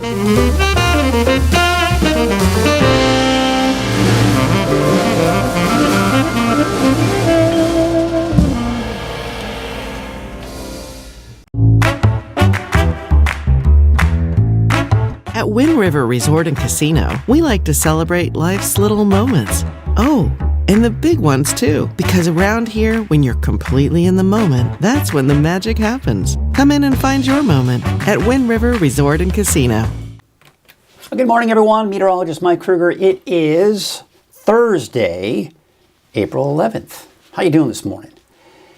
At Wind River Resort and Casino, we like to celebrate life's little moments. Oh, and the big ones too, because around here, when you're completely in the moment, that's when the magic happens. Come in and find your moment at Wind River Resort and Casino. Well, good morning, everyone. Meteorologist Mike Krueger. It is Thursday, April 11th. How you doing this morning?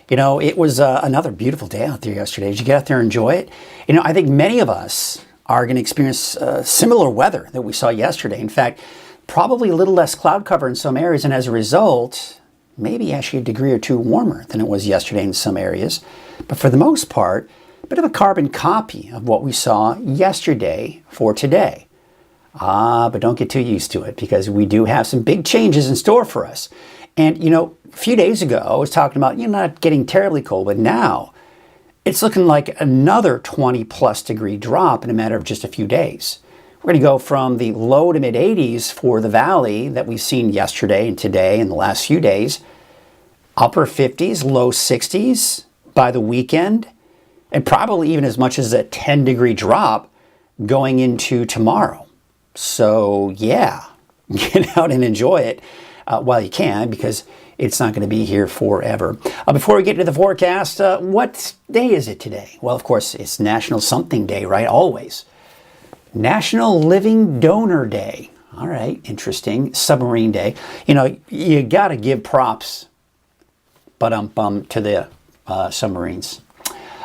You know, it was another beautiful day out there yesterday. Did you get out there and enjoy it? You know, I think many of us are going to experience similar weather that we saw yesterday. In fact, probably a little less cloud cover in some areas, and as a result, maybe actually a degree or two warmer than it was yesterday in some areas. But for the most part, a bit of a carbon copy of what we saw yesterday for today. But don't get too used to it, because we do have some big changes in store for us. And, you know, a few days ago, I was talking about, you know, not getting terribly cold, but now it's looking like another 20 plus degree drop in a matter of just a few days. We're going to go from the low to mid 80s for the valley that we've seen yesterday and today and the last few days, upper 50s, low 60s by the weekend, and probably even as much as a 10 degree drop going into tomorrow. So yeah, get out and enjoy it while you can, because it's not going to be here forever. Before we get to the forecast, what day is it today? Well, of course, it's National Something Day, right? Always. National Living Donor Day. All right, interesting. Submarine Day. You know, you got to give props, to the submarines.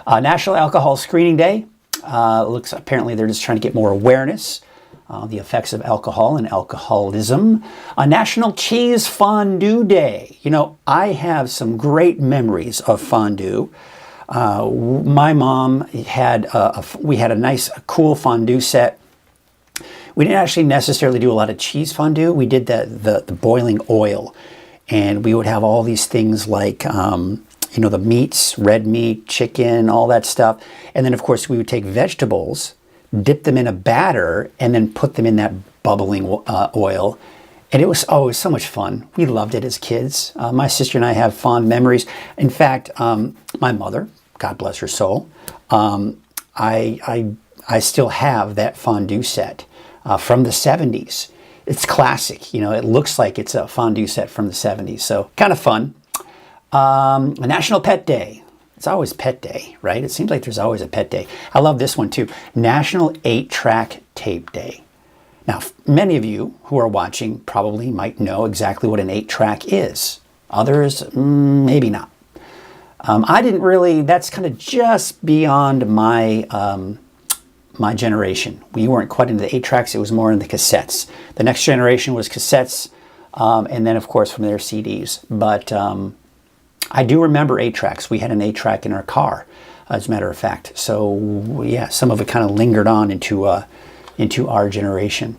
National Alcohol Screening Day. Looks apparently they're just trying to get more awareness the effects of alcohol and alcoholism. National Cheese Fondue Day. You know, I have some great memories of fondue. My mom had we had a nice, cool fondue set. We didn't actually necessarily do a lot of cheese fondue. We did the boiling oil, and we would have all these things like you know, the meats, red meat, chicken, all that stuff, and then of course we would take vegetables, dip them in a batter, and then put them in that bubbling oil. And it was so much fun. We loved it as kids. My sister and I have fond memories. In fact, my mother, God bless her soul, I still have that fondue set from the 70s. It's classic. You know, it looks like it's a fondue set from the 70s. So kind of fun. National Pet Day. It's always Pet Day, right? It seems like there's always a pet day. I love this one too. National 8-Track Tape Day. Now, many of you who are watching probably might know exactly what an 8-track is. Others, maybe not. I didn't really, that's kind of just beyond my my generation. We weren't quite into the 8-tracks, it was more in the cassettes. The next generation was cassettes, and then of course from there CDs. But I do remember 8-tracks. We had an 8-track in our car, as a matter of fact. So yeah, some of it kind of lingered on into our generation.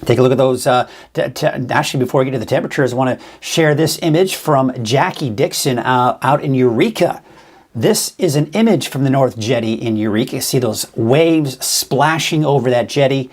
Take a look at those. Actually, before we get to the temperatures, I want to share this image from Jackie Dixon out in Eureka. This is an image from the North Jetty in Eureka. You see those waves splashing over that jetty,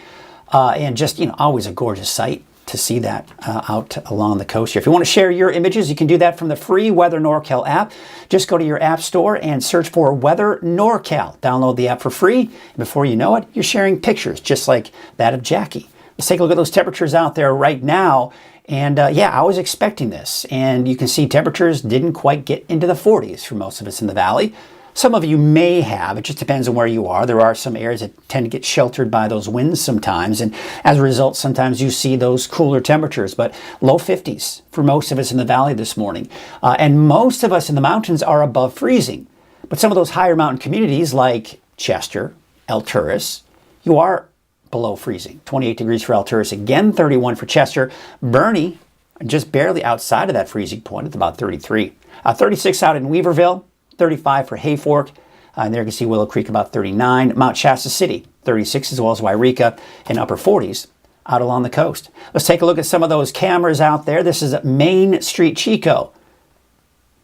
and just, you know, always a gorgeous sight to see that out along the coast here. If you want to share your images, you can do that from the free Weather NorCal app. Just go to your app store and search for Weather NorCal. Download the app for free. And before you know it, you're sharing pictures just like that of Jackie. Let's take a look at those temperatures out there right now. And yeah, I was expecting this. And you can see temperatures didn't quite get into the 40s for most of us in the valley. Some of you may have. It just depends on where you are. There are some areas that tend to get sheltered by those winds sometimes, and as a result, sometimes you see those cooler temperatures, but low 50s for most of us in the valley this morning. And most of us in the mountains are above freezing. But some of those higher mountain communities like Chester, Alturas, you are below freezing. 28 degrees for Alturas, again 31 for Chester. Bernie, just barely outside of that freezing point, it's about 33. 36 out in Weaverville. 35 for Hayfork, and there you can see Willow Creek about 39. Mount Shasta City, 36, as well as Wairika, and upper 40s out along the coast. Let's take a look at some of those cameras out there. This is Main Street, Chico.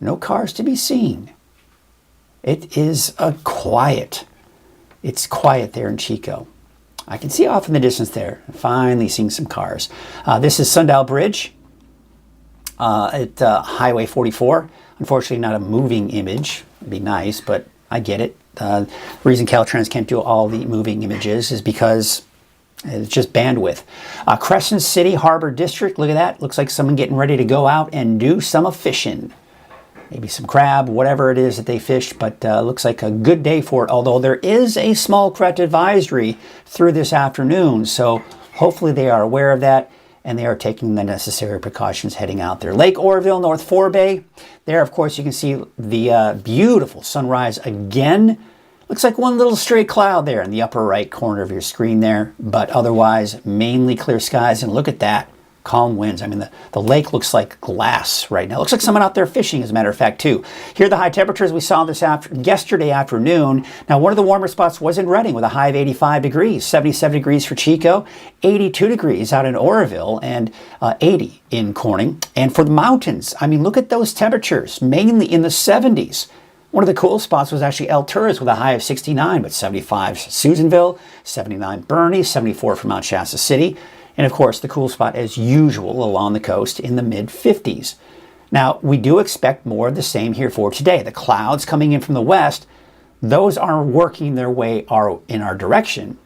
No cars to be seen. It is quiet. It's quiet there in Chico. I can see off in the distance there, finally seeing some cars. This is Sundial Bridge at Highway 44. Unfortunately, not a moving image. It'd be nice, but I get it. The reason Caltrans can't do all the moving images is because it's just bandwidth. Crescent City Harbor District, look at that. Looks like someone getting ready to go out and do some fishing. Maybe some crab, whatever it is that they fish, but looks like a good day for it. Although there is a small threat advisory through this afternoon, so hopefully they are aware of that and they are taking the necessary precautions heading out there. Lake Oroville, North Forebay. There, of course, you can see the beautiful sunrise again. Looks like one little stray cloud there in the upper right corner of your screen there, but otherwise mainly clear skies. And look at that. Calm winds. I mean, the lake looks like glass right now. Looks like someone out there fishing, as a matter of fact, too. Here are the high temperatures we saw yesterday afternoon. Now, one of the warmer spots was in Redding with a high of 85 degrees, 77 degrees for Chico, 82 degrees out in Oroville, and 80 in Corning. And for the mountains, I mean, look at those temperatures, mainly in the 70s. One of the cool spots was actually El Turris with a high of 69, but 75 Susanville, 79 Bernie, 74 for Mount Shasta City. And of course, the cool spot, as usual, along the coast in the mid-50s. Now, we do expect more of the same here for today. The clouds coming in from the west, those are working their way in our direction.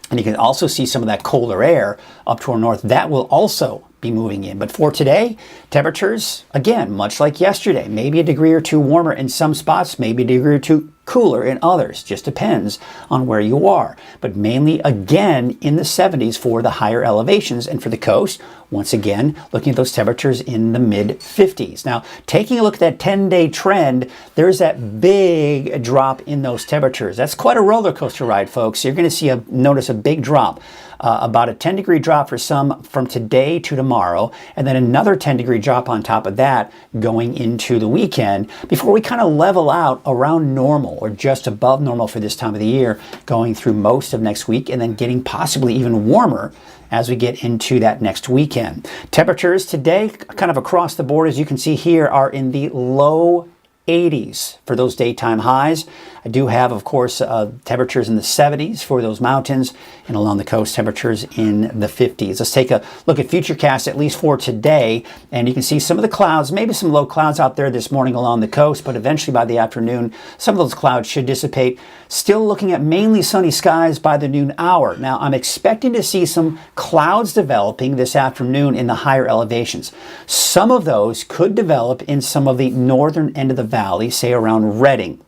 And you can also see some of that colder air up to our north. That will also be moving in. But for today, temperatures, again, much like yesterday, maybe a degree or two warmer in some spots, maybe a degree or two cooler in others. Just depends on where you are. But mainly, again, in the 70s for the higher elevations. And for the coast, once again, looking at those temperatures in the mid-50s. Now, taking a look at that 10-day trend, there's that big drop in those temperatures. That's quite a roller coaster ride, folks. You're going to notice a big drop. About a 10-degree drop for some from today to tomorrow, and then another 10-degree drop on top of that going into the weekend before we kind of level out around normal or just above normal for this time of the year, going through most of next week and then getting possibly even warmer as we get into that next weekend. Temperatures today, kind of across the board, as you can see here, are in the low 80s for those daytime highs. I do have, of course, temperatures in the 70s for those mountains, and along the coast, temperatures in the 50s. Let's take a look at Futurecast, at least for today, and you can see some of the clouds, maybe some low clouds out there this morning along the coast, but eventually by the afternoon, some of those clouds should dissipate. Still looking at mainly sunny skies by the noon hour. Now, I'm expecting to see some clouds developing this afternoon in the higher elevations. Some of those could develop in some of the northern end of the valley, say around Redding.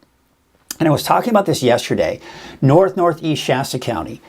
And I was talking about this yesterday. Northeast Shasta County,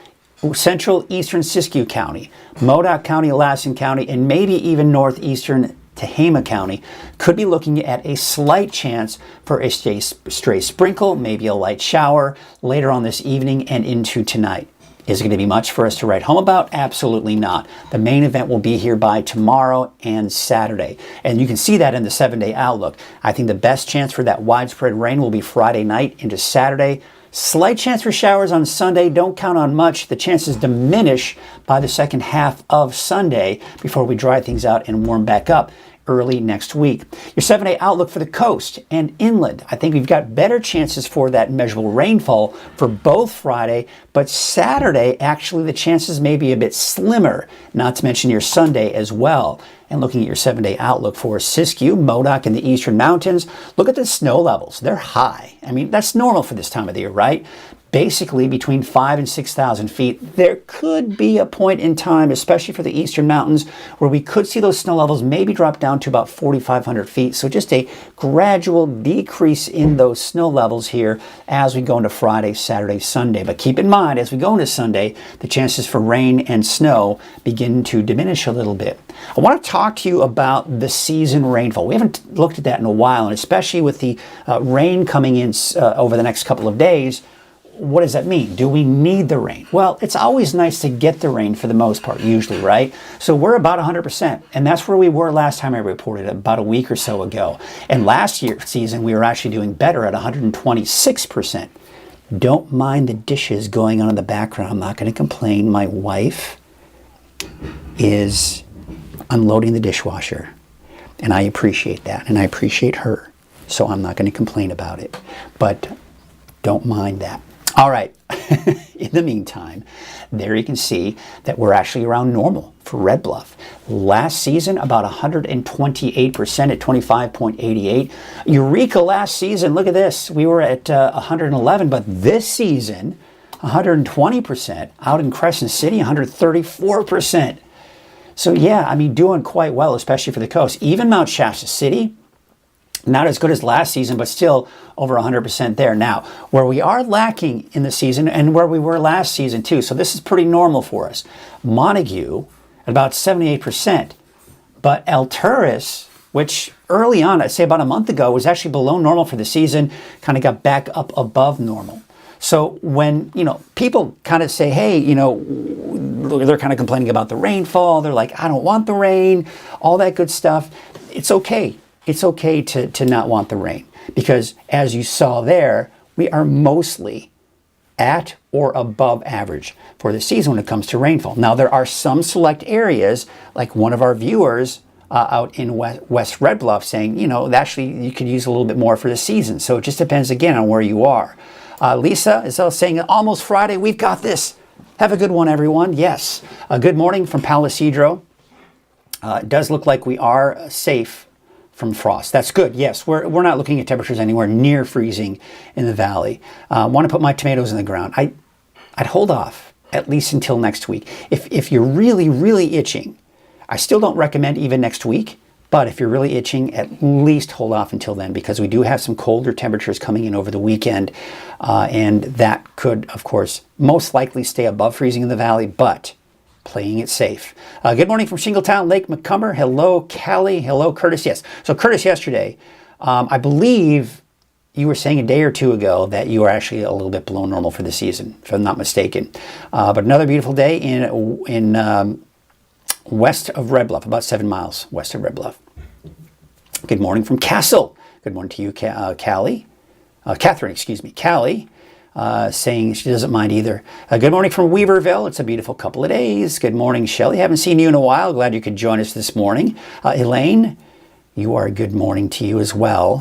central eastern Siskiyou County, Modoc County, Lassen County, and maybe even northeastern Tehama County could be looking at a slight chance for a stray sprinkle, maybe a light shower later on this evening and into tonight. Is it going to be much for us to write home about? Absolutely not. The main event will be here by tomorrow and Saturday. And you can see that in the 7-day outlook. I think the best chance for that widespread rain will be Friday night into Saturday. Slight chance for showers on Sunday. Don't count on much. The chances diminish by the second half of Sunday before we dry things out and warm back up early next week. Your 7-day outlook for the coast and inland. I think we've got better chances for that measurable rainfall for both Friday, but Saturday, actually, the chances may be a bit slimmer, not to mention your Sunday as well. And looking at your 7-day outlook for Siskiyou, Modoc, and the eastern mountains, look at the snow levels. They're high. I mean, that's normal for this time of the year, right? Basically between 5,000 and 6,000 feet. There could be a point in time, especially for the eastern mountains, where we could see those snow levels maybe drop down to about 4,500 feet. So just a gradual decrease in those snow levels here as we go into Friday, Saturday, Sunday. But keep in mind, as we go into Sunday, the chances for rain and snow begin to diminish a little bit. I want to talk to you about the season rainfall. We haven't looked at that in a while, and especially with the rain coming in over the next couple of days. What does that mean? Do we need the rain? Well, it's always nice to get the rain for the most part, usually, right? So we're about 100%, and that's where we were last time I reported, about a week or so ago. And last year's season, we were actually doing better at 126%. Don't mind the dishes going on in the background. I'm not going to complain. My wife is unloading the dishwasher, and I appreciate that, and I appreciate her. So I'm not going to complain about it, but don't mind that. All right. In the meantime, there you can see that we're actually around normal for Red Bluff. Last season, about 128% at 25.88. Eureka last season, look at this. We were at 111, but this season, 120%. Out in Crescent City, 134%. So yeah, I mean, doing quite well, especially for the coast. Even Mount Shasta City, not as good as last season, but still over 100% there. Now, where we are lacking in the season and where we were last season too, so this is pretty normal for us. Montague at about 78%, but Alturas, which early on, I'd say about a month ago, was actually below normal for the season, kind of got back up above normal. So when, people kind of say, hey, they're kind of complaining about the rainfall. They're like, I don't want the rain, all that good stuff. It's okay. It's okay to not want the rain because as you saw there, we are mostly at or above average for the season when it comes to rainfall. Now, there are some select areas, like one of our viewers out in West Red Bluff saying, actually you could use a little bit more for the season. So it just depends again on where you are. Lisa is saying, almost Friday, we've got this. Have a good one, everyone. Yes. Good morning from Palo Cedro. It does look like we are safe from frost. That's good. Yes, we're not looking at temperatures anywhere near freezing in the valley. Want to put my tomatoes in the ground. I'd hold off at least until next week. If you're really, really itching, I still don't recommend even next week, but if you're really itching, at least hold off until then because we do have some colder temperatures coming in over the weekend, and that could, of course, most likely stay above freezing in the valley, but playing it safe. Good morning from Shingletown, Lake McCumber. Hello, Callie. Hello, Curtis. Yes. So Curtis, yesterday, I believe you were saying a day or two ago that you are actually a little bit below normal for the season, if I'm not mistaken. But another beautiful day in west of Red Bluff, about 7 miles west of Red Bluff. Good morning from Castle. Good morning to you, Callie. Catherine, excuse me. Callie. Saying she doesn't mind either. Good morning from Weaverville. It's a beautiful couple of days. Good morning, Shelley. Haven't seen you in a while. Glad you could join us this morning. Elaine, you are good morning to you as well.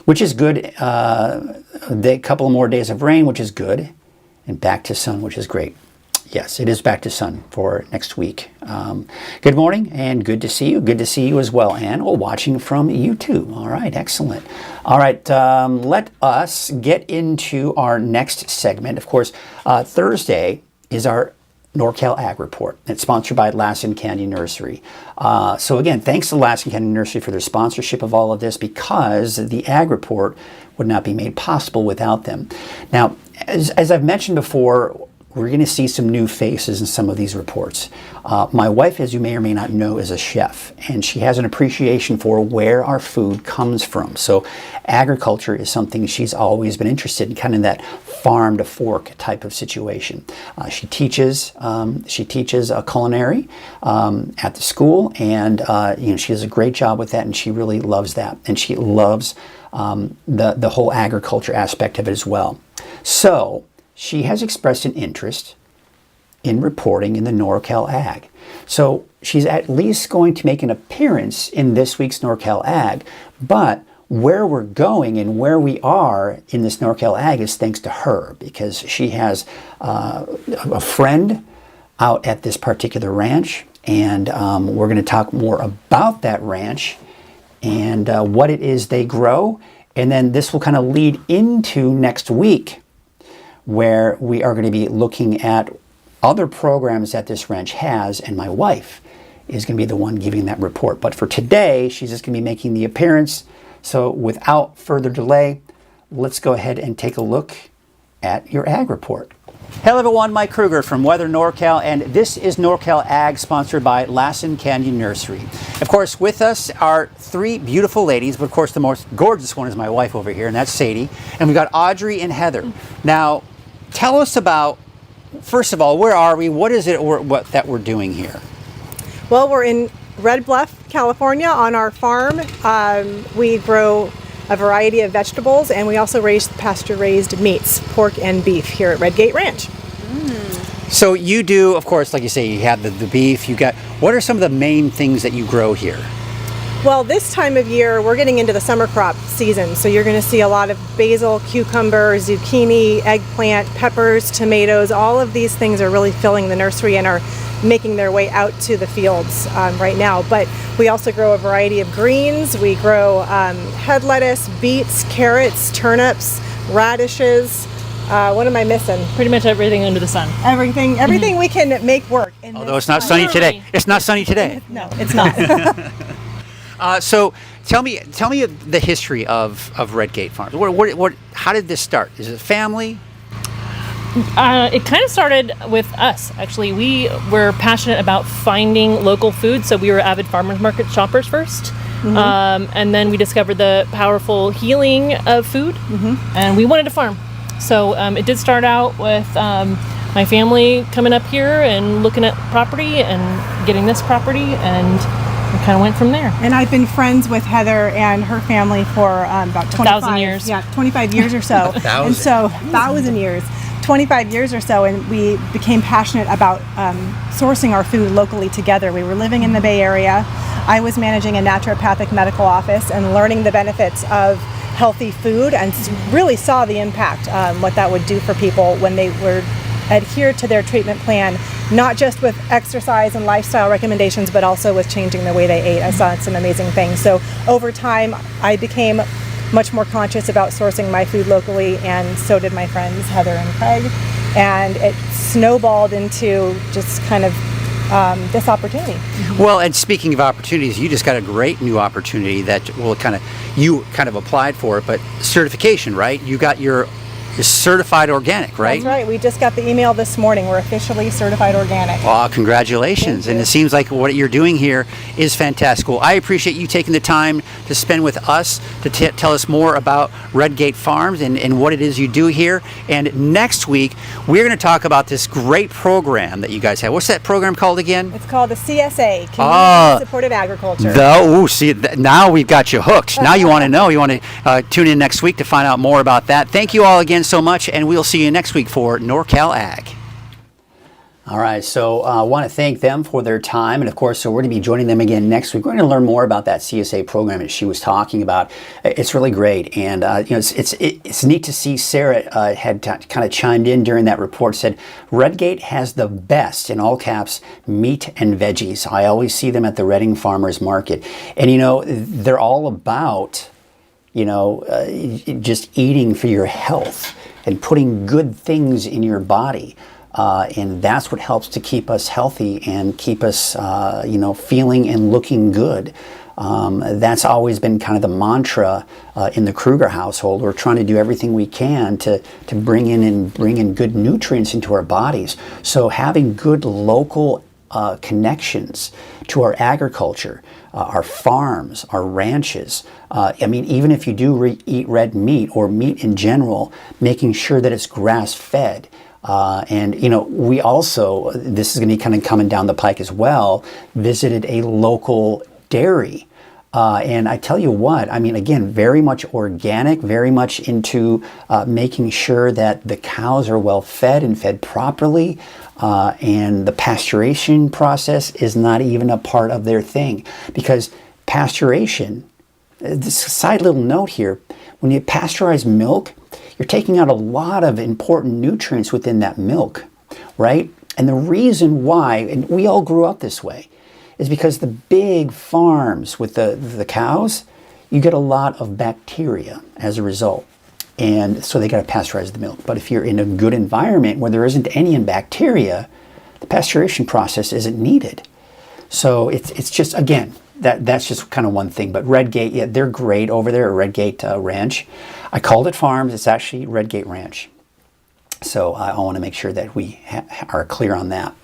Which is good. A couple more days of rain, which is good. And back to sun, which is great. Yes, it is back to sun for next week. Good morning and good to see you. Good to see you as well, Ann. Well, watching from YouTube. All right, excellent. All right, let us get into our next segment. Of course, Thursday is our NorCal Ag Report. It's sponsored by Lassen Canyon Nursery. So again, thanks to Lassen Canyon Nursery for their sponsorship of all of this because the Ag Report would not be made possible without them. Now, as I've mentioned before, we're going to see some new faces in some of these reports. My wife, as you may or may not know, is a chef, and she has an appreciation for where our food comes from. So agriculture is something she's always been interested in, kind of that farm to fork type of situation. She teaches culinary at the school, and she does a great job with that, and she really loves that, and she loves the whole agriculture aspect of it as well. So she has expressed an interest in reporting in the NorCal Ag. So she's at least going to make an appearance in this week's NorCal Ag, but where we're going and where we are in this NorCal Ag is thanks to her because she has a friend out at this particular ranch, and we're going to talk more about that ranch and what it is they grow, and then this will kind of lead into next week, where we are going to be looking at other programs that this ranch has, and my wife is going to be the one giving that report. But for today, she's just going to be making the appearance. So without further delay, let's go ahead and take a look at your Ag Report. Hello everyone, Mike Krueger from Weather NorCal, and this is NorCal Ag, sponsored by Lassen Canyon Nursery. Of course, with us are three beautiful ladies, but of course the most gorgeous one is my wife over here, and that's Sadie. And we've got Audrey and Heather. Now, tell us about, first of all, where are we? What is it that we're doing here? Well, we're in Red Bluff, California on our farm. We grow a variety of vegetables, and we also raise pasture-raised meats, pork and beef here at Redgate Ranch. So you do, of course, like you say, you have the beef. What are some of the main things that you grow here? Well, this time of year, we're getting into the summer crop season, so you're going to see a lot of basil, cucumber, zucchini, eggplant, peppers, tomatoes. All of these things are really filling the nursery and are making their way out to the fields right now. But we also grow a variety of greens. We grow head lettuce, beets, carrots, turnips, radishes. What am I missing? Pretty much everything under the sun. Everything we can make work. Although it's not sunny today. It's not sunny today. No, it's not. So tell me the history of Redgate Farms. How did this start? Is it family? It kind of started with us, actually. We were passionate about finding local food, so we were avid farmers market shoppers first. And then we discovered the powerful healing of food, and we wanted to farm. So it did start out with my family coming up here and looking at property and getting this property, and we kind of went from there. And I've been friends with Heather and her family for about 1,000 years. Yeah, 25 years or so. 1,000 years. 25 years or so, and we became passionate about sourcing our food locally together. We were living in the Bay Area. I was managing a naturopathic medical office and learning the benefits of healthy food, and really saw the impact, what that would do for people when they were adhered to their treatment plan, not just with exercise and lifestyle recommendations, but also with changing the way they ate. I saw some amazing things. So over time, I became much more conscious about sourcing my food locally, and so did my friends Heather and Craig, and it snowballed into just kind of this opportunity. Well, and speaking of opportunities, you just got a great new opportunity that you kind of applied for it, but certification, right? You got your certified organic, right? That's right. We just got the email this morning. We're officially certified organic. Well, congratulations. And it seems like what you're doing here is fantastic. Well, I appreciate you taking the time to spend with us to tell us more about Redgate Farms and what it is you do here. And next week, we're going to talk about this great program that you guys have. What's that program called again? It's called the CSA, Community Supported Agriculture. Now we've got you hooked. Now you want to know. You want to tune in next week to find out more about that. Thank you all again so much, and we'll see you next week for NorCal Ag. All right, so I want to thank them for their time, and of course, so we're going to be joining them again next week. We're going to learn more about that CSA program that she was talking about. It's really great, and it's neat to see Sarah had kind of chimed in during that report, said Redgate has the best, in all caps, meat and veggies. I always see them at the Reading Farmers Market, and they're all about just eating for your health and putting good things in your body. And that's what helps to keep us healthy and keep us, feeling and looking good. That's always been kind of the mantra in the Krueger household. We're trying to do everything we can to bring in good nutrients into our bodies. So having good local connections to our agriculture, our farms, our ranches. Even if you do eat red meat or meat in general, making sure that it's grass-fed. We also, this is going to be kind of coming down the pike as well, visited a local dairy. And I tell you what, again, very much organic, very much into making sure that the cows are well fed and fed properly. And the pasteurization process is not even a part of their thing. Because pasteurization, this side little note here, when you pasteurize milk, you're taking out a lot of important nutrients within that milk, right? And the reason why, and we all grew up this way, is because the big farms with the cows, you get a lot of bacteria as a result. And so they got to pasteurize the milk. But if you're in a good environment where there isn't any bacteria, the pasteurization process isn't needed. So it's just, again, that's just kind of one thing. But Redgate, yeah, they're great over there at Redgate Ranch. I called it Farms. It's actually Redgate Ranch. So I want to make sure that we are clear on that.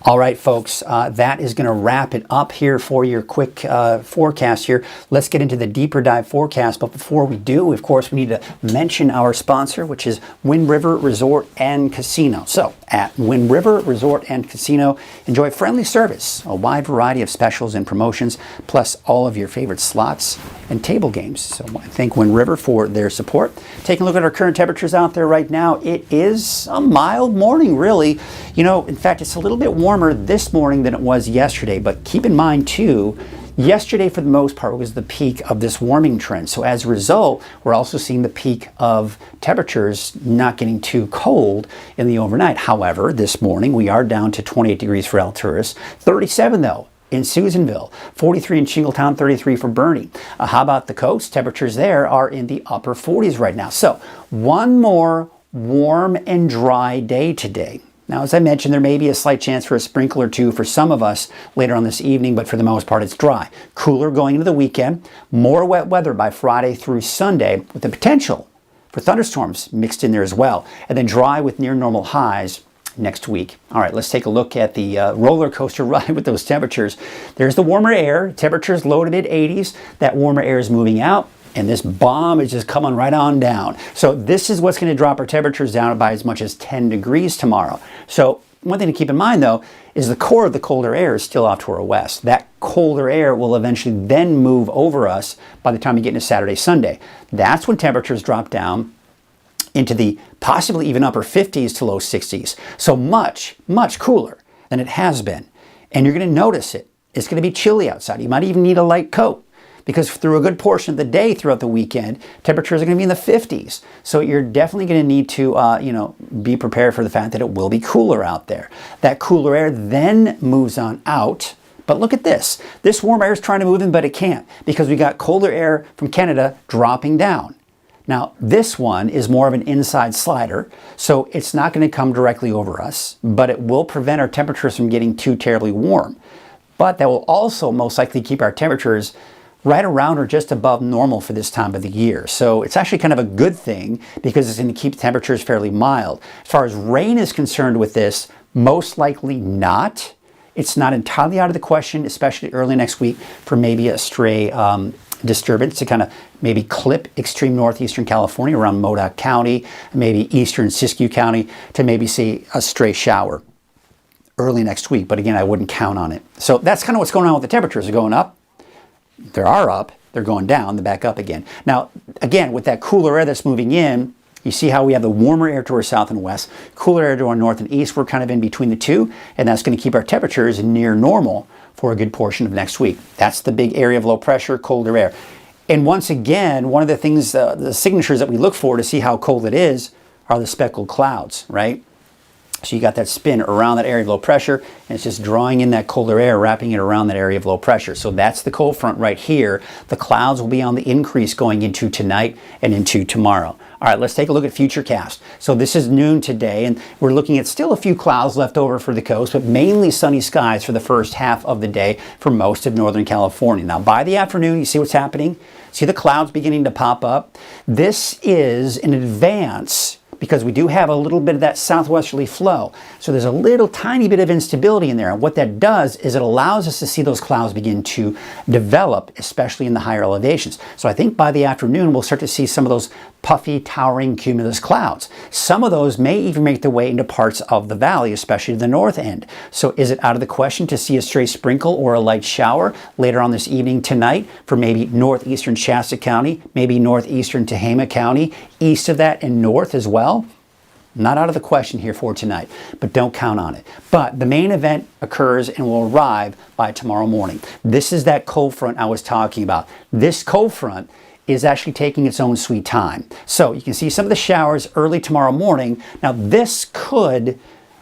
All right, folks, that is going to wrap it up here for your quick forecast here. Let's get into the deeper dive forecast. But before we do, of course, we need to mention our sponsor, which is Wind River Resort and Casino. So at Wind River Resort and Casino, enjoy friendly service, a wide variety of specials and promotions, plus all of your favorite slots and table games. So I thank Wind River for their support. Taking a look at our current temperatures out there right now, it is a mild morning, really. In fact, it's a little bit warmer this morning than it was yesterday, but keep in mind too, Yesterday, for the most part, was the peak of this warming trend. So as a result, we're also seeing the peak of temperatures not getting too cold in the overnight. However, this morning we are down to 28 degrees for Alturas, 37 though in Susanville, 43 in Shingletown, 33 for Bernie. How about the coast? Temperatures there are in the upper 40s right now. So one more warm and dry day today. Now, as I mentioned, there may be a slight chance for a sprinkle or two for some of us later on this evening, but for the most part, it's dry. Cooler going into the weekend, more wet weather by Friday through Sunday, with the potential for thunderstorms mixed in there as well, and then dry with near normal highs next week. All right, let's take a look at the roller coaster ride with those temperatures. There's the warmer air, temperatures low to mid 80s. That warmer air is moving out, and this bomb is just coming right on down. So this is what's going to drop our temperatures down by as much as 10 degrees tomorrow. So one thing to keep in mind, though, is the core of the colder air is still off to our west. That colder air will eventually then move over us by the time you get into Saturday, Sunday. That's when temperatures drop down into the possibly even upper 50s to low 60s. So much, much cooler than it has been. And you're going to notice it. It's going to be chilly outside. You might even need a light coat, because through a good portion of the day throughout the weekend, temperatures are going to be in the 50s. So you're definitely going to need to, be prepared for the fact that it will be cooler out there. That cooler air then moves on out. But look at this. This warm air is trying to move in, but it can't, because we got colder air from Canada dropping down. Now, this one is more of an inside slider, so it's not going to come directly over us, but it will prevent our temperatures from getting too terribly warm. But that will also most likely keep our temperatures right around or just above normal for this time of the year. So it's actually kind of a good thing, because it's going to keep temperatures fairly mild. As far as rain is concerned with this, most likely not. It's not entirely out of the question, especially early next week, for maybe a stray disturbance to kind of maybe clip extreme northeastern California around Modoc County, maybe eastern Siskiyou County, to maybe see a stray shower early next week. But again, I wouldn't count on it. So that's kind of what's going on with the temperatures. They're going up. They are up, they're going down, they're back up again. Now, again, with that cooler air that's moving in, you see how we have the warmer air to our south and west, cooler air to our north and east. We're kind of in between the two, and that's going to keep our temperatures near normal for a good portion of next week. That's the big area of low pressure, colder air. And once again, one of the things, the signatures that we look for to see how cold it is are the speckled clouds, right? So you got that spin around that area of low pressure, and it's just drawing in that colder air, wrapping it around that area of low pressure. So that's the cold front right here. The clouds will be on the increase going into tonight and into tomorrow. All right, let's take a look at Futurecast. So this is noon today, and we're looking at still a few clouds left over for the coast, but mainly sunny skies for the first half of the day for most of Northern California. Now, by the afternoon, you see what's happening? See the clouds beginning to pop up? This is in advance, because we do have a little bit of that southwesterly flow. So there's a little tiny bit of instability in there. And what that does is it allows us to see those clouds begin to develop, especially in the higher elevations. So I think by the afternoon, we'll start to see some of those puffy, towering cumulus clouds. Some of those may even make their way into parts of the valley, especially the north end. So is it out of the question to see a stray sprinkle or a light shower later on this evening tonight for maybe northeastern Shasta County, maybe northeastern Tehama County, east of that and north as well? Not out of the question here for tonight, but don't count on it. But the main event occurs and will arrive by tomorrow morning. This is that cold front I was talking about. This cold front is actually taking its own sweet time. So you can see some of the showers early tomorrow morning. Now this could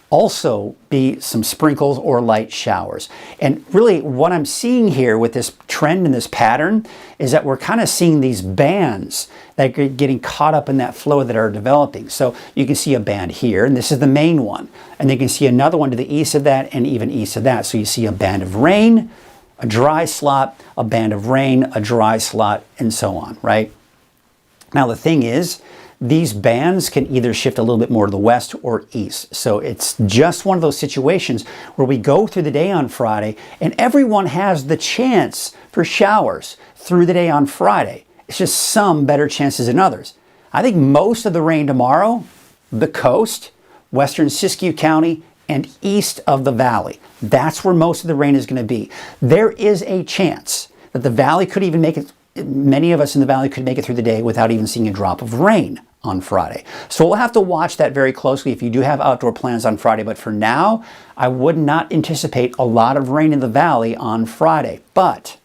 also be some sprinkles or light showers. And really what I'm seeing here with this trend and this pattern is that we're kind of seeing these bands that are getting caught up in that flow that are developing. So you can see a band here, and this is the main one. And you can see another one to the east of that and even east of that. So you see a band of rain, a dry slot, a band of rain, a dry slot, and so on, right? Now the thing is, these bands can either shift a little bit more to the west or east. So it's just one of those situations where we go through the day on Friday and everyone has the chance for showers through the day on Friday. It's just some better chances than others. I think most of the rain tomorrow, the coast, western Siskiyou County, and east of the valley. That's where most of the rain is going to be. There is a chance that the valley could even make it, many of us in the valley could make it through the day without even seeing a drop of rain on Friday. So we'll have to watch that very closely if you do have outdoor plans on Friday. But for now, I would not anticipate a lot of rain in the valley on Friday. But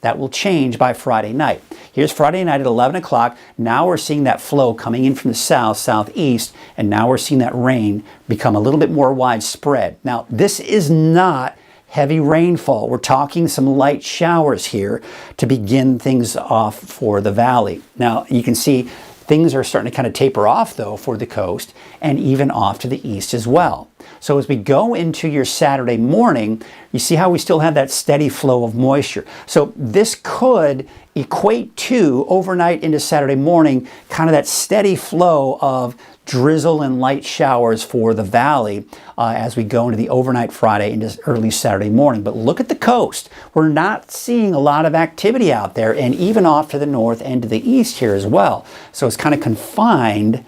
That will change by Friday night. Here's Friday night at 11 o'clock. Now we're seeing that flow coming in from the south, southeast, and now we're seeing that rain become a little bit more widespread. Now, this is not heavy rainfall. We're talking some light showers here to begin things off for the valley. Now, you can see things are starting to kind of taper off, though, for the coast and even off to the east as well. So as we go into your Saturday morning, you see how we still have that steady flow of moisture. So this could equate to overnight into Saturday morning, kind of that steady flow of drizzle and light showers for the valley as we go into the overnight Friday into early Saturday morning. But look at the coast. We're not seeing a lot of activity out there, and even off to the north and to the east here as well. So it's kind of confined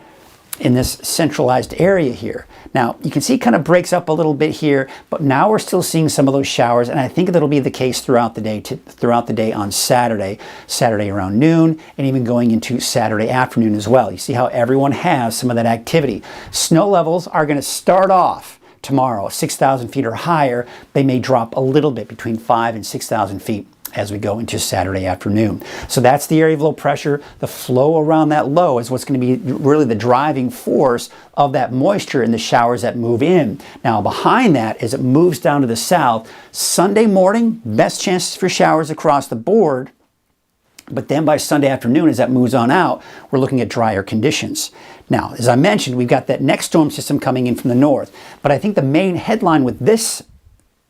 in this centralized area here. Now, you can see it kind of breaks up a little bit here, but now we're still seeing some of those showers, and I think that'll be the case throughout the day on Saturday around noon, and even going into Saturday afternoon as well. You see how everyone has some of that activity. Snow levels are going to start off tomorrow 6,000 feet or higher. They may drop a little bit between 5,000 and 6,000 feet as we go into Saturday afternoon. So that's the area of low pressure. The flow around that low is what's going to be really the driving force of that moisture in the showers that move in. Now behind that, as it moves down to the south, Sunday morning, best chances for showers across the board. But then by Sunday afternoon, as that moves on out, we're looking at drier conditions. Now, as I mentioned, we've got that next storm system coming in from the north. But I think the main headline with this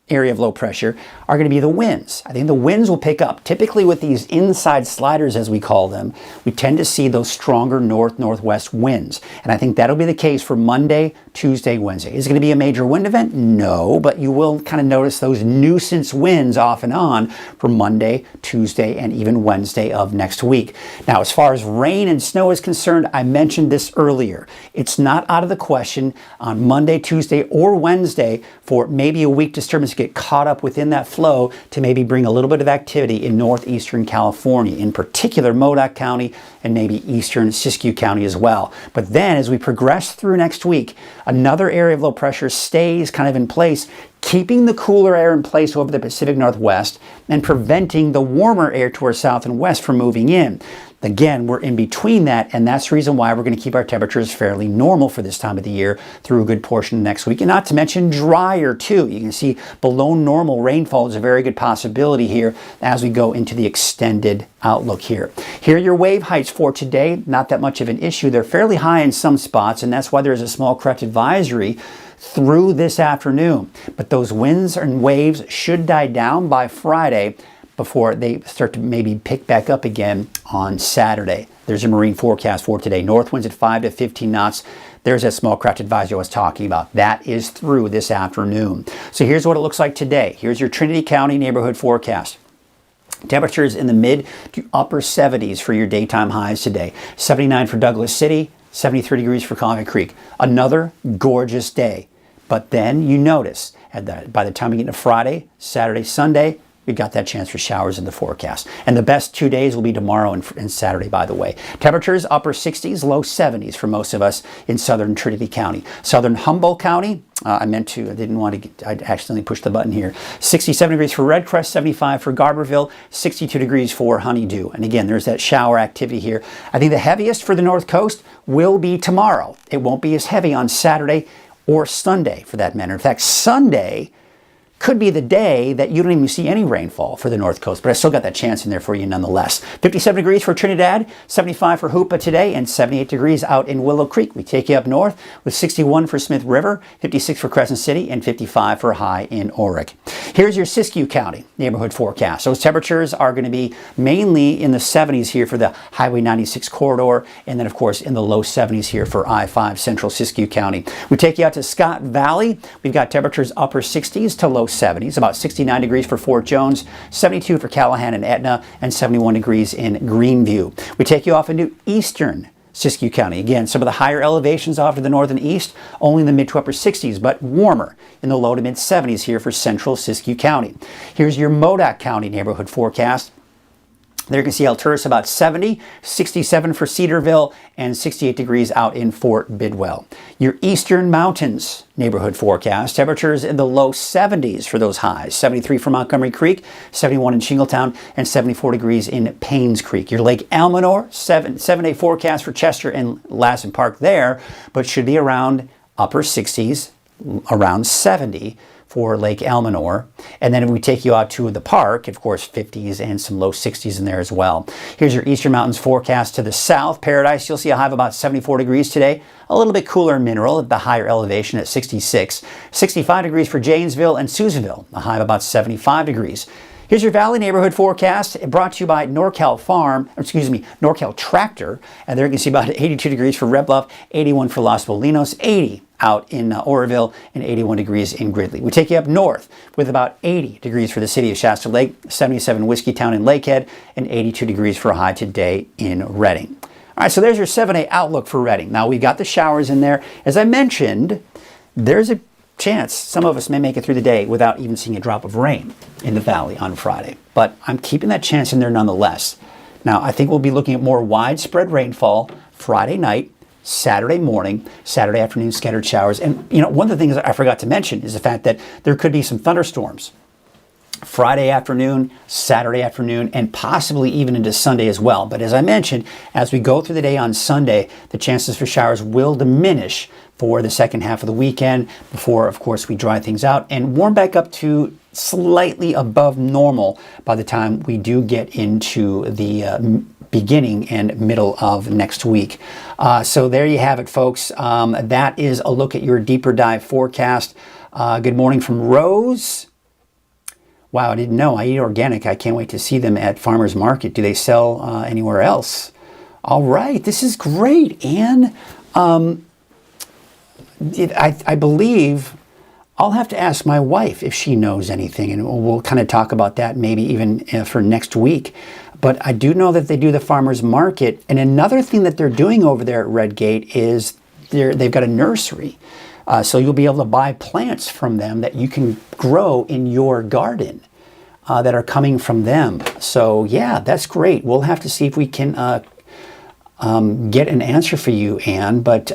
area of low pressure are going to be the winds. I think the winds will pick up. Typically with these inside sliders, as we call them, we tend to see those stronger north-northwest winds. And I think that'll be the case for Monday, Tuesday, Wednesday. Is it going to be a major wind event? No, but you will kind of notice those nuisance winds off and on for Monday, Tuesday, and even Wednesday of next week. Now, as far as rain and snow is concerned, I mentioned this earlier. It's not out of the question on Monday, Tuesday, or Wednesday for maybe a weak disturbance get caught up within that flow to maybe bring a little bit of activity in northeastern California, in particular Modoc County and maybe eastern Siskiyou County as well. But then as we progress through next week, another area of low pressure stays kind of in place, keeping the cooler air in place over the Pacific Northwest and preventing the warmer air to our south and west from moving in. Again, we're in between that, and that's the reason why we're going to keep our temperatures fairly normal for this time of the year through a good portion of next week, and not to mention drier too. You can see below normal rainfall is a very good possibility here as we go into the extended outlook here. Here are your wave heights for today. Not that much of an issue. They're fairly high in some spots, and that's why there's a small correct advisory through this afternoon. But those winds and waves should die down by Friday before they start to maybe pick back up again on Saturday. There's a marine forecast for today. North winds at 5 to 15 knots. There's that small craft advisory I was talking about. That is through this afternoon. So here's what it looks like today. Here's your Trinity County neighborhood forecast. Temperatures in the mid to upper 70s for your daytime highs today. 79 for Douglas City, 73 degrees for Coffee Creek. Another gorgeous day. But then you notice by the time we get into Friday, Saturday, Sunday, we got that chance for showers in the forecast. And the best 2 days will be tomorrow and Saturday, by the way. Temperatures upper 60s, low 70s for most of us in southern Trinity County. Southern Humboldt County, I accidentally pushed the button here. 67 degrees for Red Crest, 75 for Garberville, 62 degrees for Honeydew. And again, there's that shower activity here. I think the heaviest for the North Coast will be tomorrow. It won't be as heavy on Saturday or Sunday for that matter. In fact, Sunday could be the day that you don't even see any rainfall for the North Coast, but I still got that chance in there for you nonetheless. 57 degrees for Trinidad, 75 for Hoopa today, and 78 degrees out in Willow Creek. We take you up north with 61 for Smith River, 56 for Crescent City, and 55 for high in Oric. Here's your Siskiyou County neighborhood forecast. Those temperatures are going to be mainly in the 70s here for the Highway 96 corridor, and then of course in the low 70s here for I-5 Central Siskiyou County. We take you out to Scott Valley. We've got temperatures upper 60s to low 70s, about 69 degrees for Fort Jones, 72 for Callahan and Etna, and 71 degrees in Greenview. We take you off into eastern Siskiyou County. Again, some of the higher elevations off to the north and east, only in the mid to upper 60s, but warmer in the low to mid 70s here for central Siskiyou County. Here's your Modoc County neighborhood forecast. There you can see Alturas about 70, 67 for Cedarville, and 68 degrees out in Fort Bidwell. Your Eastern Mountains neighborhood forecast, temperatures in the low 70s for those highs. 73 for Montgomery Creek, 71 in Shingletown, and 74 degrees in Paynes Creek. Your Lake Almanor, 7-day forecast for Chester and Lassen Park there, but should be around upper 60s, around 70 for Lake Almanor. And then if we take you out to the park, of course, 50s and some low 60s in there as well. Here's your Eastern Mountains forecast to the south. Paradise, you'll see a high of about 74 degrees today. A little bit cooler in Mineral at the higher elevation at 66. 65 degrees for Janesville and Susanville, a high of about 75 degrees. Here's your Valley neighborhood forecast, brought to you by NorCal Tractor. And there you can see about 82 degrees for Red Bluff, 81 for Los Molinos, 80 out in Oroville, and 81 degrees in Gridley. We take you up north with about 80 degrees for the city of Shasta Lake, 77 Whiskeytown and Lakehead, and 82 degrees for a high today in Redding. All right, so there's your 7-day outlook for Redding. Now, we've got the showers in there. As I mentioned, there's a chance some of us may make it through the day without even seeing a drop of rain in the valley on Friday. But I'm keeping that chance in there nonetheless. Now, I think we'll be looking at more widespread rainfall Friday night, Saturday morning, Saturday afternoon, scattered showers. And, one of the things I forgot to mention is the fact that there could be some thunderstorms Friday afternoon, Saturday afternoon, and possibly even into Sunday as well. But as I mentioned, as we go through the day on Sunday, the chances for showers will diminish for the second half of the weekend before, of course, we dry things out and warm back up to slightly above normal by the time we do get into the beginning and middle of next week. So there you have it, folks. That is a look at your deeper dive forecast. Good morning from Rose. Wow, I didn't know. I eat organic. I can't wait to see them at Farmers Market. Do they sell anywhere else? All right, this is great, Anne. I believe I'll have to ask my wife if she knows anything, and we'll kind of talk about that maybe even for next week. But I do know that they do the farmers market, and another thing that they're doing over there at Redgate is they've got a nursery. So you'll be able to buy plants from them that you can grow in your garden that are coming from them. So yeah, that's great. We'll have to see if we can get an answer for you, Anne. But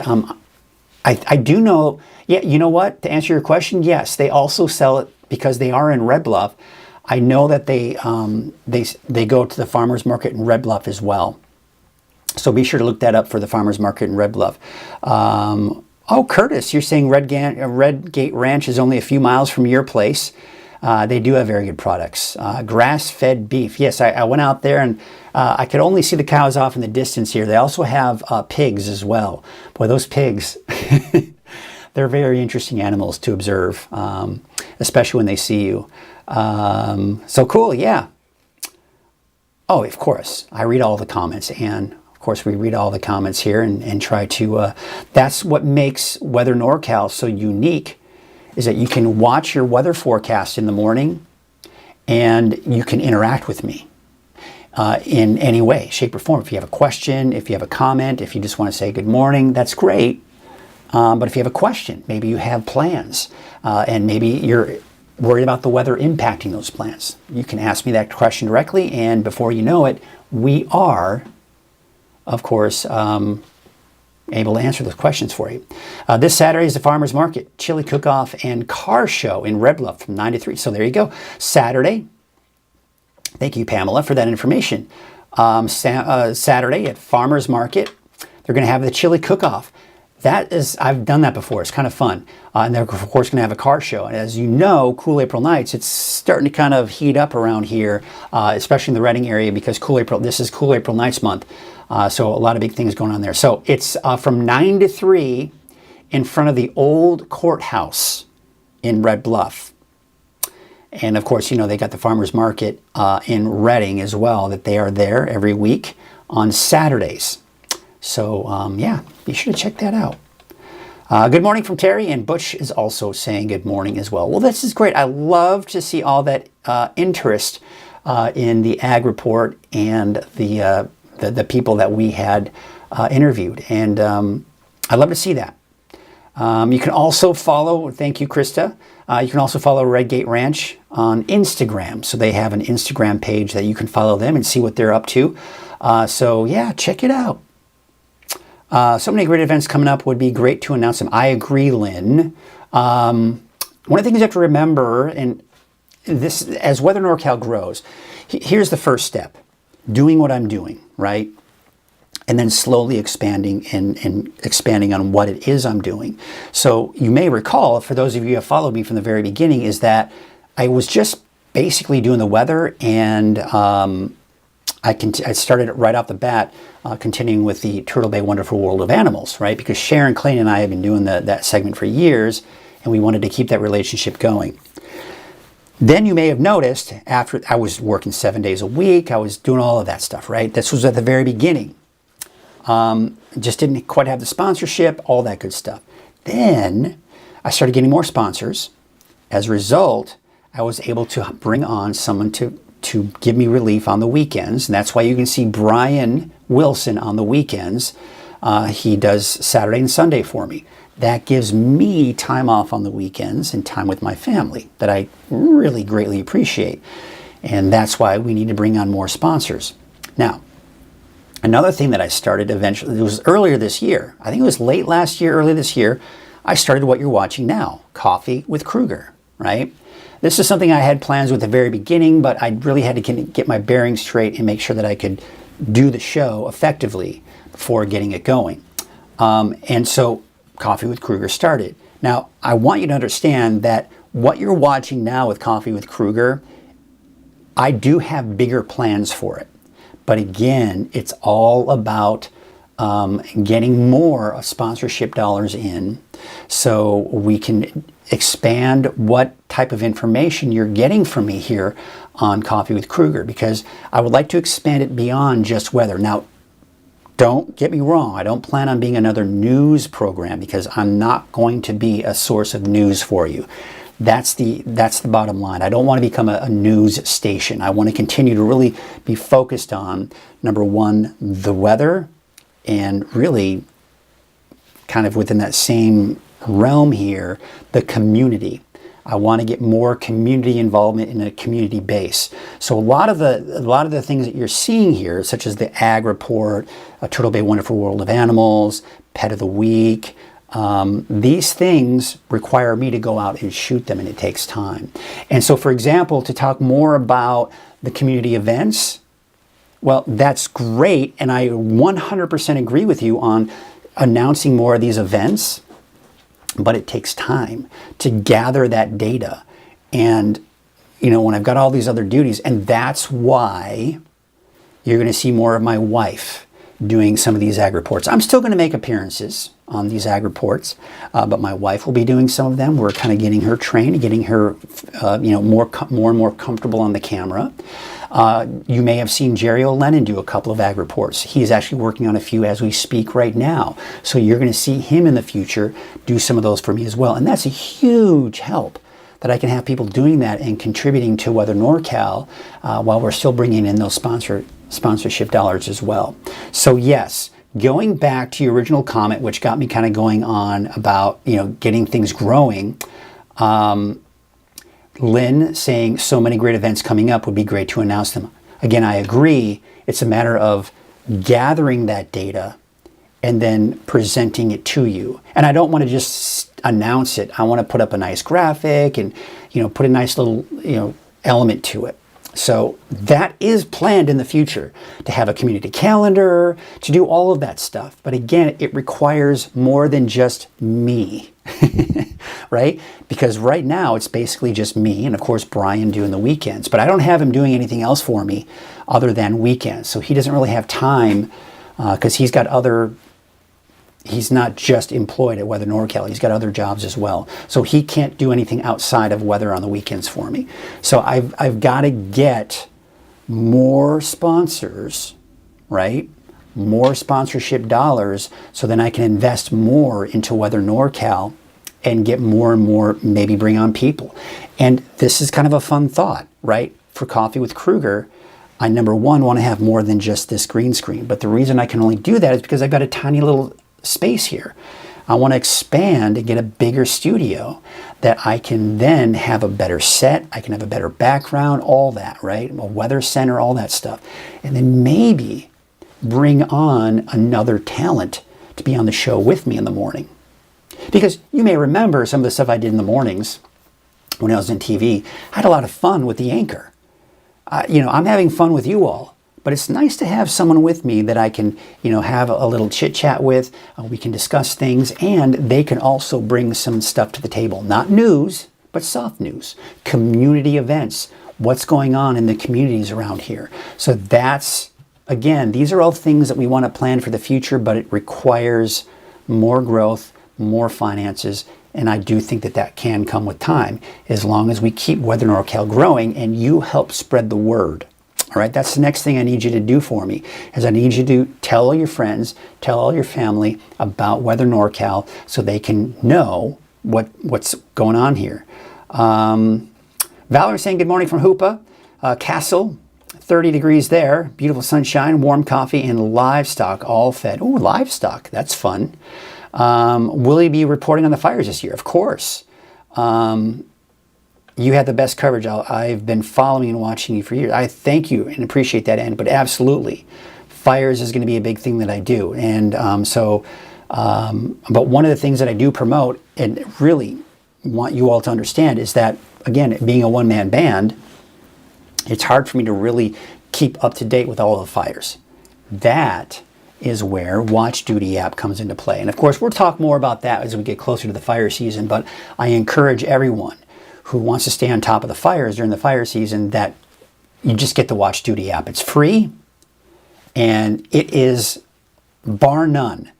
I do know, yeah, you know what? To answer your question, yes, they also sell it because they are in Red Bluff. I know that they go to the farmers market in Red Bluff as well. So be sure to look that up for the farmers market in Red Bluff. Oh, Curtis, you're saying Redgate Ranch is only a few miles from your place. They do have very good products. Grass-fed beef. Yes, I went out there and I could only see the cows off in the distance here. They also have pigs as well. Boy, those pigs, they're very interesting animals to observe, especially when they see you. So cool, yeah. Oh, of course. I read all the comments, and of course we read all the comments here and try to, that's what makes Weather NorCal so unique, is that you can watch your weather forecast in the morning and you can interact with me in any way, shape or form. If you have a question, if you have a comment, if you just want to say good morning, that's great. But if you have a question, maybe you have plans and maybe you're worried about the weather impacting those plans, you can ask me that question directly, and before you know it, we are, of course, able to answer those questions for you. This Saturday is the Farmers Market, Chili Cook-Off, and Car Show in Red Bluff from 9 to 3. So there you go. Saturday, thank you, Pamela, for that information. Saturday at Farmers Market, they're going to have the Chili Cook-Off. That is, I've done that before. It's kind of fun. And they're, of course, going to have a car show. And as you know, Cool April Nights, it's starting to kind of heat up around here, especially in the Redding area, because this is Cool April Nights month. So a lot of big things going on there. So it's from 9 to 3 in front of the old courthouse in Red Bluff. And of course, you know, they got the farmers market in Redding as well, that they are there every week on Saturdays. So yeah, be sure to check that out. Good morning from Terry, and Butch is also saying good morning as well. Well, this is great. I love to see all that interest in the ag report and the people that we had interviewed, and I love to see that. You can also follow, thank you, Krista. You can also follow Redgate Ranch on Instagram. So they have an Instagram page that you can follow them and see what they're up to. So yeah, check it out. So many great events coming up. Would be great to announce them. I agree, Lynn. One of the things you have to remember, and this, as Weather NorCal grows, here's the first step. Doing what I'm doing, right? And then slowly expanding and expanding on what it is I'm doing. So you may recall, for those of you who have followed me from the very beginning, is that I was just basically doing the weather, and I started right off the bat continuing with the Turtle Bay Wonderful World of Animals, right? Because Sharon Klein and I have been doing that segment for years, and we wanted to keep that relationship going. Then you may have noticed, after I was working 7 days a week, I was doing all of that stuff, right? This was at the very beginning. Just didn't quite have the sponsorship, all that good stuff. Then I started getting more sponsors. As a result, I was able to bring on someone to give me relief on the weekends. And that's why you can see Brian Wilson on the weekends. He does Saturday and Sunday for me. That gives me time off on the weekends and time with my family that I really greatly appreciate. And that's why we need to bring on more sponsors. Now, another thing that I started eventually, it was earlier this year, I think it was late last year, early this year, I started what you're watching now, Coffee with Krueger, right? This is something I had plans with at the very beginning, but I really had to get my bearings straight and make sure that I could do the show effectively before getting it going. And so Coffee with Krueger started. Now, I want you to understand that what you're watching now with Coffee with Krueger, I do have bigger plans for it. But again, it's all about getting more sponsorship dollars in so we can expand what type of information you're getting from me here on Coffee with Krueger, because I would like to expand it beyond just weather. Now, don't get me wrong, I don't plan on being another news program, because I'm not going to be a source of news for you. That's the bottom line. I don't want to become a news station. I want to continue to really be focused on, number one, the weather, and really kind of within that same realm here, the community. I want to get more community involvement in a community base. So a lot of the things that you're seeing here, such as the Ag Report, Turtle Bay Wonderful World of Animals, Pet of the Week, these things require me to go out and shoot them, and it takes time. And so, for example, to talk more about the community events, well, that's great, and I 100% agree with you on announcing more of these events, but it takes time to gather that data. And, you know, when I've got all these other duties, and that's why you're going to see more of my wife doing some of these ag reports. I'm still going to make appearances on these ag reports, but my wife will be doing some of them. We're kind of getting her trained, getting her, more and more comfortable on the camera. You may have seen Jerry O'Lennon do a couple of ag reports. He's actually working on a few as we speak right now. So you're going to see him in the future do some of those for me as well. And that's a huge help, that I can have people doing that and contributing to Weather NorCal while we're still bringing in those sponsorship dollars as well. So yes, going back to your original comment, which got me kind of going on about, getting things growing, Lynn saying so many great events coming up, would be great to announce them. Again, I agree. It's a matter of gathering that data and then presenting it to you. And I don't want to just announce it. I want to put up a nice graphic and, put a nice little, element to it. So that is planned in the future, to have a community calendar, to do all of that stuff. But again, it requires more than just me, right? Because right now it's basically just me and, of course, Brian doing the weekends. But I don't have him doing anything else for me other than weekends. So he doesn't really have time because he's not just employed at Weather NorCal. He's got other jobs as well. So he can't do anything outside of weather on the weekends for me. So I've got to get more sponsors, right? More sponsorship dollars, so then I can invest more into Weather NorCal and get more and more, maybe bring on people. And this is kind of a fun thought, right? For Coffee with Krueger, I, number one, want to have more than just this green screen. But the reason I can only do that is because I've got a tiny little space here. I want to expand and get a bigger studio that I can then have a better set, I can have a better background, all that, right? A weather center, all that stuff. And then maybe bring on another talent to be on the show with me in the morning. Because you may remember some of the stuff I did in the mornings when I was in TV. I had a lot of fun with the anchor. I'm having fun with you all, but it's nice to have someone with me that I can, have a little chit chat with. We can discuss things, and they can also bring some stuff to the table. Not news, but soft news, community events, what's going on in the communities around here. So that's, again, these are all things that we want to plan for the future, but it requires more growth, more finances, and I do think that can come with time as long as we keep Weather NorCal growing and you help spread the word. All right, that's the next thing I need you to do for me, is I need you to tell all your friends, tell all your family about Weather NorCal so they can know what's going on here. Valerie saying good morning from Hoopa, Castle, 30 degrees there, beautiful sunshine, warm coffee, and livestock all fed. Oh, livestock, that's fun. Will he be reporting on the fires this year? Of course. You had the best coverage. I've been following and watching you for years. I thank you and appreciate that end, but absolutely. Fires is going to be a big thing that I do. And but one of the things that I do promote and really want you all to understand is that, again, being a one-man band, it's hard for me to really keep up to date with all the fires. That is where Watch Duty app comes into play. And of course, we'll talk more about that as we get closer to the fire season, but I encourage everyone who wants to stay on top of the fires during the fire season that you just get the Watch Duty app. It's free, and it is, bar none,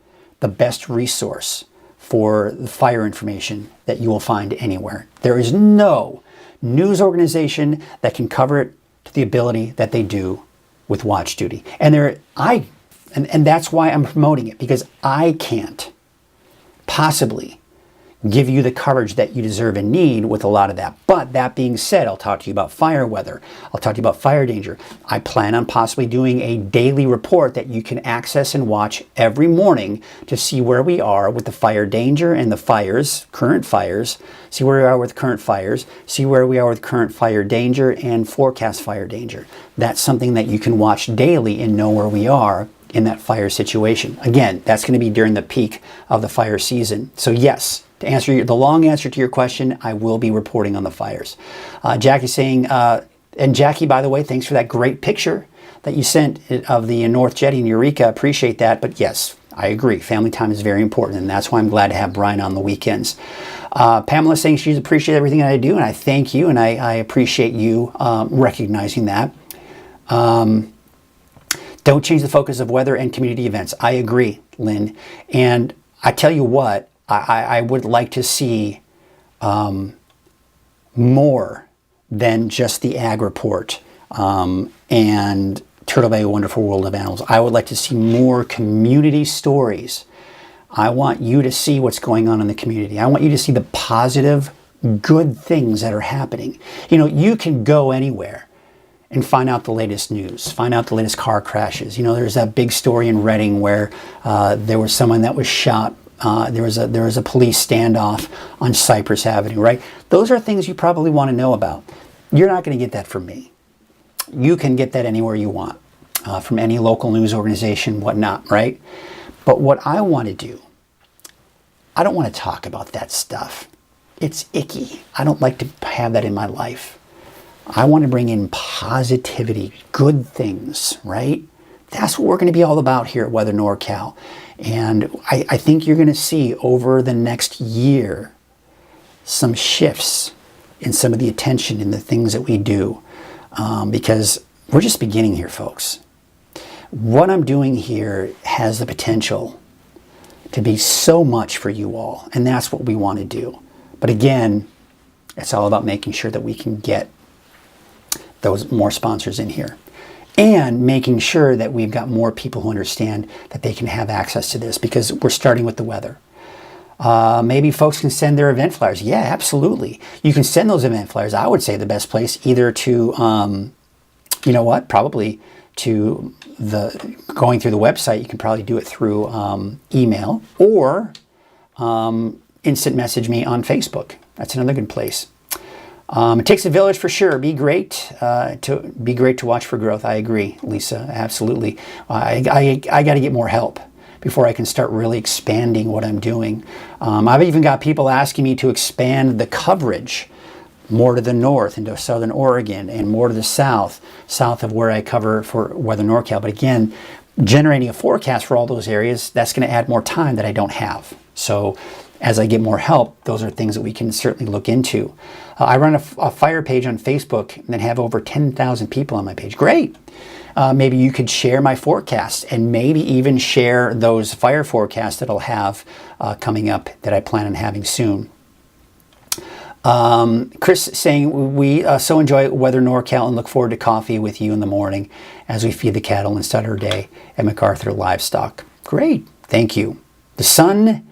the best resource for the fire information that you will find anywhere. There is no news organization that can cover it to the ability that they do with Watch Duty. And that's why I'm promoting it, because I can't possibly give you the coverage that you deserve and need with a lot of that. But that being said, I'll talk to you about fire weather. I'll talk to you about fire danger. I plan on possibly doing a daily report that you can access and watch every morning to see where we are with the fire danger and the fires, current fires, see where we are with current fires, see where we are with current fire danger and forecast fire danger. That's something that you can watch daily and know where we are in that fire situation. Again, that's going to be during the peak of the fire season. So yes, to answer the long answer to your question, I will be reporting on the fires. Jackie saying, and Jackie, by the way, thanks for that great picture that you sent of the North Jetty in Eureka. Appreciate that. But yes, I agree. Family time is very important, and that's why I'm glad to have Brian on the weekends. Pamela saying she's appreciated everything that I do, and I thank you, and I appreciate you recognizing that. Don't change the focus of weather and community events. I agree, Lynn. And I tell you what, I would like to see more than just the ag report and Turtle Bay Wonderful World of Animals. I would like to see more community stories. I want you to see what's going on in the community. I want you to see the positive, good things that are happening. You can go anywhere and find out the latest news, find out the latest car crashes. There's that big story in Reading where there was someone that was shot. There was a police standoff on Cypress Avenue, right? Those are things you probably want to know about. You're not going to get that from me. You can get that anywhere you want, from any local news organization, whatnot, right? But what I want to do, I don't want to talk about that stuff. It's icky. I don't like to have that in my life. I want to bring in positivity, good things, right? That's what we're going to be all about here at Weather NorCal. And I think you're going to see over the next year some shifts in some of the attention in the things that we do, because we're just beginning here, folks. What I'm doing here has the potential to be so much for you all, and that's what we want to do. But again, it's all about making sure that we can get those more sponsors in here, and making sure that we've got more people who understand that they can have access to this, because we're starting with the weather. Maybe folks can send their event flyers. Yeah, absolutely. You can send those event flyers. I would say the best place either to, probably to going through the website. You can probably do it through email, or instant message me on Facebook. That's another good place. It takes a village for sure. Be great to watch for growth. I agree, Lisa. Absolutely. I got to get more help before I can start really expanding what I'm doing. I've even got people asking me to expand the coverage more to the north into southern Oregon and more to the south of where I cover for Weather NorCal. But again, generating a forecast for all those areas, that's going to add more time that I don't have. So as I get more help, those are things that we can certainly look into. I run a fire page on Facebook and have over 10,000 people on my page. Great. Maybe you could share my forecasts and maybe even share those fire forecasts that I'll have coming up that I plan on having soon. Chris saying, we so enjoy Weather NorCal and look forward to coffee with you in the morning as we feed the cattle and start our day at MacArthur Livestock. Great. Thank you. The sun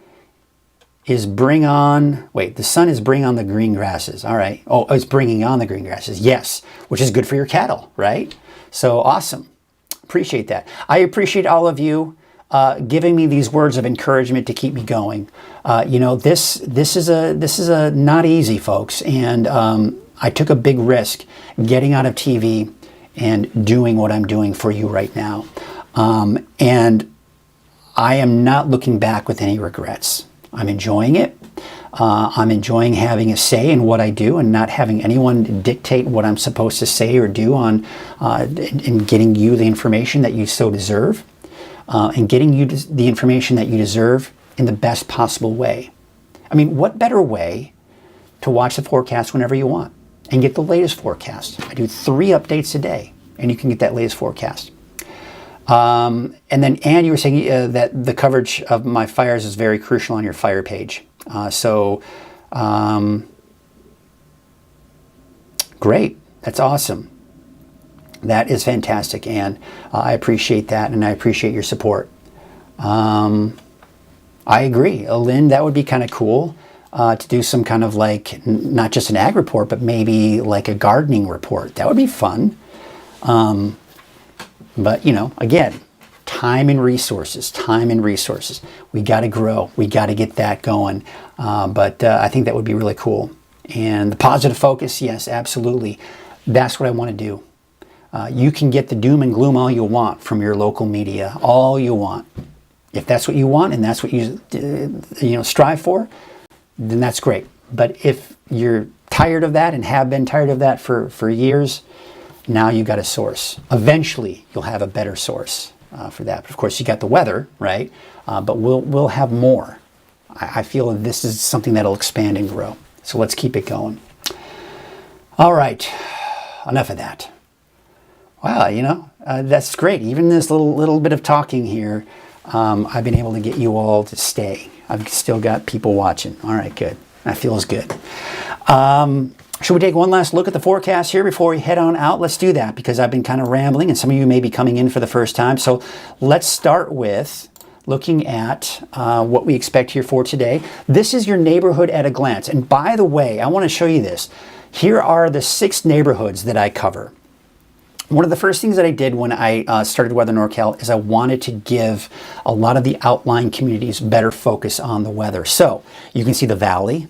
is bring on the green grasses. All right. Oh, it's bringing on the green grasses. Yes, which is good for your cattle, right? So awesome. Appreciate that. I appreciate all of you giving me these words of encouragement to keep me going. This is a not easy, folks, and I took a big risk getting out of TV and doing what I'm doing for you right now, and I am not looking back with any regrets. I'm enjoying it. I'm enjoying having a say in what I do and not having anyone dictate what I'm supposed to say or do in getting you the information that you so deserve. And getting you the information that you deserve in the best possible way. I mean, what better way to watch the forecast whenever you want and get the latest forecast? I do 3 updates a day, and you can get that latest forecast. And then, Anne, you were saying that the coverage of my fires is very crucial on your fire page. Great. That's awesome. That is fantastic, Anne. I appreciate that, and I appreciate your support. I agree. Lynn, that would be kind of cool to do some kind of like, not just an ag report, but maybe like a gardening report. That would be fun. But, again, time and resources. We got to grow. We got to get that going. But I think that would be really cool. And the positive focus, yes, absolutely. That's what I want to do. You can get the doom and gloom all you want from your local media, all you want. If that's what you want and that's what you strive for, then that's great. But if you're tired of that and have been tired of that for years, now you got a source. Eventually, you'll have a better source for that. But of course, you got the weather, right? But we'll have more. I feel that this is something that'll expand and grow. So let's keep it going. All right, enough of that. Wow, that's great. Even this little bit of talking here, I've been able to get you all to stay. I've still got people watching. All right, good. That feels good. Should we take one last look at the forecast here before we head on out? Let's do that because I've been kind of rambling and some of you may be coming in for the first time. So let's start with looking at what we expect here for today. This is your neighborhood at a glance. And by the way, I want to show you this. Here are the 6 neighborhoods that I cover. One of the first things that I did when I started Weather NorCal is I wanted to give a lot of the outlying communities better focus on the weather. So you can see the valley.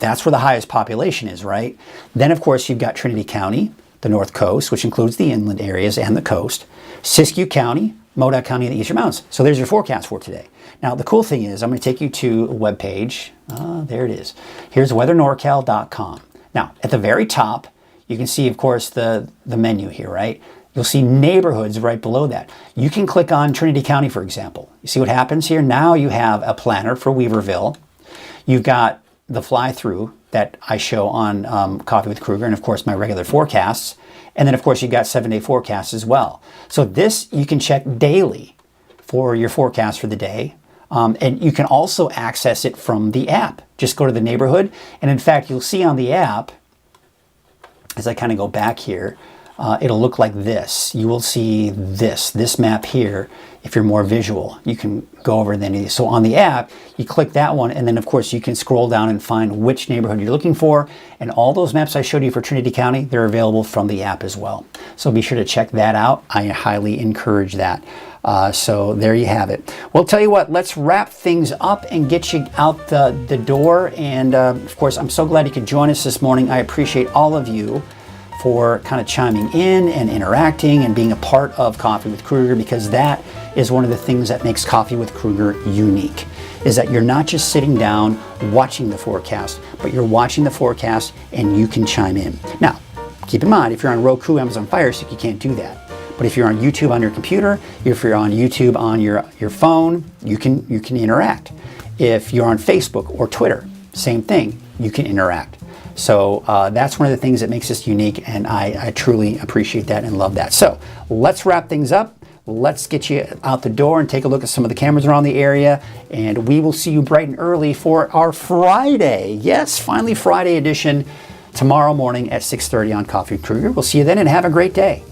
That's where the highest population is, right? Then, of course, you've got Trinity County, the North Coast, which includes the inland areas and the coast, Siskiyou County, Modoc County, and the Eastern Mountains. So there's your forecast for today. Now, the cool thing is I'm going to take you to a webpage. There it is. Here's weathernorcal.com. Now, at the very top, you can see, of course, the menu here, right? You'll see neighborhoods right below that. You can click on Trinity County, for example. You see what happens here? Now you have a planner for Weaverville. You've got the fly-through that I show on Coffee with Krueger, and of course my regular forecasts. And then of course you've got 7-day forecasts as well. So this you can check daily for your forecast for the day. And you can also access it from the app. Just go to the neighborhood. And in fact, you'll see on the app, as I kind of go back here, it'll look like this. You will see this map here. If you're more visual, you can go over than these. So on the app, you click that one, and then of course you can scroll down and find which neighborhood you're looking for. And all those maps I showed you for Trinity County, they're available from the app as well. So be sure to check that out. I highly encourage that. So there you have it. Well, tell you what, let's wrap things up and get you out the door. And of course, I'm so glad you could join us this morning. I appreciate all of you for kind of chiming in and interacting and being a part of Coffee with Krueger, because that is one of the things that makes Coffee with Krueger unique, is that you're not just sitting down watching the forecast, but you're watching the forecast and you can chime in. Now, keep in mind, if you're on Roku, Amazon Fire Stick, you can't do that. But if you're on YouTube on your computer, if you're on YouTube on your phone, you can interact. If you're on Facebook or Twitter, same thing, you can interact. So that's one of the things that makes us unique, and I truly appreciate that and love that. So let's wrap things up. Let's get you out the door and take a look at some of the cameras around the area, and we will see you bright and early for our Friday. Yes, finally Friday edition tomorrow morning at 6:30 on Coffee with Krueger. We'll see you then, and have a great day.